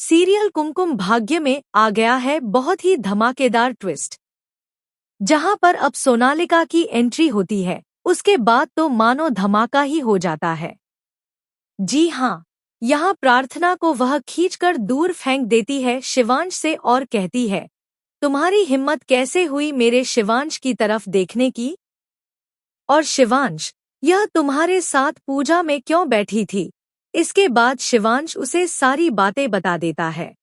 Serial Kumkum Bhagya में आ गया है बहुत ही धमाकेदार ट्विस्ट, जहां पर अब सोनालिका की एंट्री होती है। उसके बाद तो मानो धमाका ही हो जाता है। जी हाँ, यहाँ प्रार्थना को वह खींचकर दूर फेंक देती है शिवांश से और कहती है, तुम्हारी हिम्मत कैसे हुई मेरे शिवांश की तरफ देखने की? और शिवांश, यह तुम्हारे साथ पूजा में क्यों बैठी थी? इसके बाद शिवांश उसे सारी बातें बता देता है।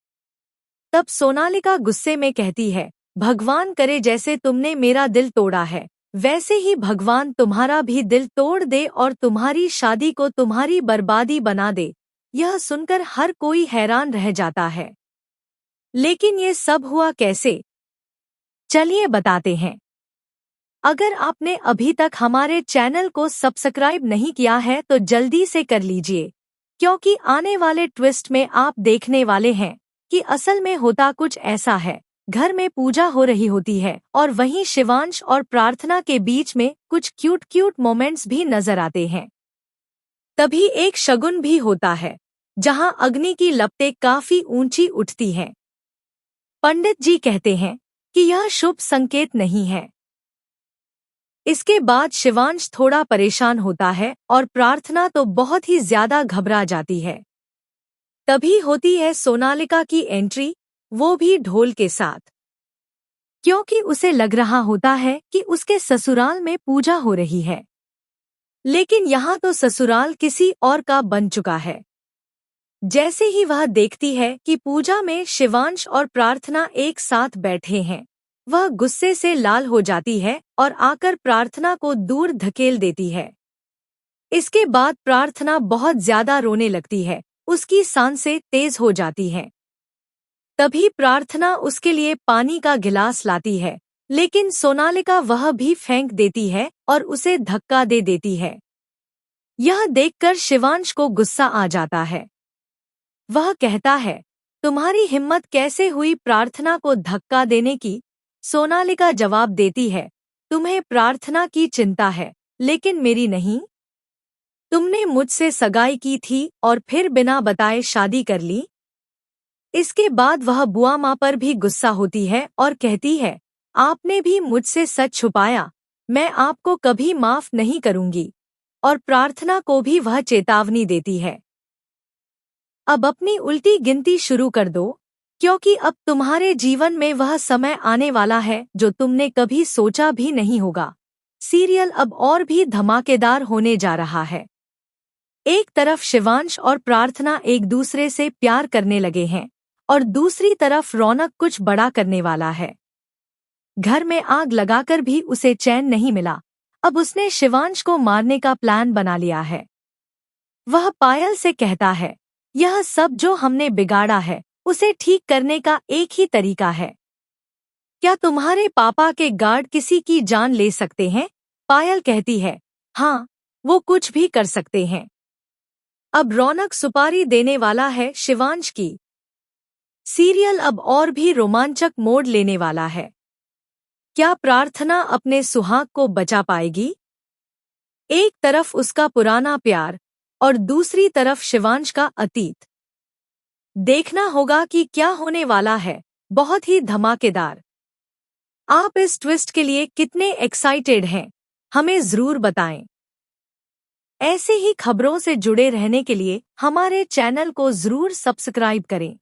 तब सोनालिका गुस्से में कहती है, भगवान करे जैसे तुमने मेरा दिल तोड़ा है, वैसे ही भगवान तुम्हारा भी दिल तोड़ दे और तुम्हारी शादी को तुम्हारी बर्बादी बना दे। यह सुनकर हर कोई हैरान रह जाता है। लेकिन ये सब हुआ कैसे? चलिए बताते हैं। अगर आपने अभी तक हमारे चैनल को सब्सक्राइब नहीं किया है तो जल्दी से कर लीजिए, क्योंकि आने वाले ट्विस्ट में आप देखने वाले हैं कि असल में होता कुछ ऐसा है। घर में पूजा हो रही होती है और वहीं शिवांश और प्रार्थना के बीच में कुछ क्यूट क्यूट मोमेंट्स भी नजर आते हैं। तभी एक शगुन भी होता है, जहां अग्नि की लपटें काफी ऊंची उठती हैं। पंडित जी कहते हैं कि यह शुभ संकेत नहीं है। इसके बाद शिवांश थोड़ा परेशान होता है और प्रार्थना तो बहुत ही ज्यादा घबरा जाती है। तभी होती है सोनालिका की एंट्री, वो भी ढोल के साथ, क्योंकि उसे लग रहा होता है कि उसके ससुराल में पूजा हो रही है। लेकिन यहाँ तो ससुराल किसी और का बन चुका है। जैसे ही वह देखती है कि पूजा में शिवांश और प्रार्थना एक साथ बैठे हैं, वह गुस्से से लाल हो जाती है और आकर प्रार्थना को दूर धकेल देती है। इसके बाद प्रार्थना बहुत ज्यादा रोने लगती है, उसकी सांसें तेज हो जाती हैं। तभी प्रार्थना उसके लिए पानी का गिलास लाती है, लेकिन सोनालिका वह भी फेंक देती है और उसे धक्का दे देती है। यह देखकर शिवांश को गुस्सा आ जाता है। वह कहता है, तुम्हारी हिम्मत कैसे हुई प्रार्थना को धक्का देने की? सोनालिका जवाब देती है, तुम्हें प्रार्थना की चिंता है, लेकिन मेरी नहीं। तुमने मुझसे सगाई की थी और फिर बिना बताए शादी कर ली। इसके बाद वह बुआ माँ पर भी गुस्सा होती है और कहती है, आपने भी मुझसे सच छुपाया, मैं आपको कभी माफ नहीं करूंगी। और प्रार्थना को भी वह चेतावनी देती है, अब अपनी उल्टी गिनती शुरू कर दो, क्योंकि अब तुम्हारे जीवन में वह समय आने वाला है जो तुमने कभी सोचा भी नहीं होगा। सीरियल अब और भी धमाकेदार होने जा रहा है। एक तरफ शिवांश और प्रार्थना एक दूसरे से प्यार करने लगे हैं और दूसरी तरफ रौनक कुछ बड़ा करने वाला है। घर में आग लगाकर भी उसे चैन नहीं मिला। अब उसने शिवांश को मारने का प्लान बना लिया है। वह पायल से कहता है, यह सब जो हमने बिगाड़ा है उसे ठीक करने का एक ही तरीका है। क्या तुम्हारे पापा के गार्ड किसी की जान ले सकते हैं? पायल कहती है, हाँ, वो कुछ भी कर सकते हैं। अब रौनक सुपारी देने वाला है शिवांश की। सीरियल अब और भी रोमांचक मोड़ लेने वाला है। क्या प्रार्थना अपने सुहाग को बचा पाएगी? एक तरफ उसका पुराना प्यार और दूसरी तरफ शिवांश का अतीत। देखना होगा कि क्या होने वाला है, बहुत ही धमाकेदार। आप इस ट्विस्ट के लिए कितने एक्साइटेड हैं, हमें जरूर बताएं। ऐसे ही खबरों से जुड़े रहने के लिए हमारे चैनल को जरूर सब्सक्राइब करें।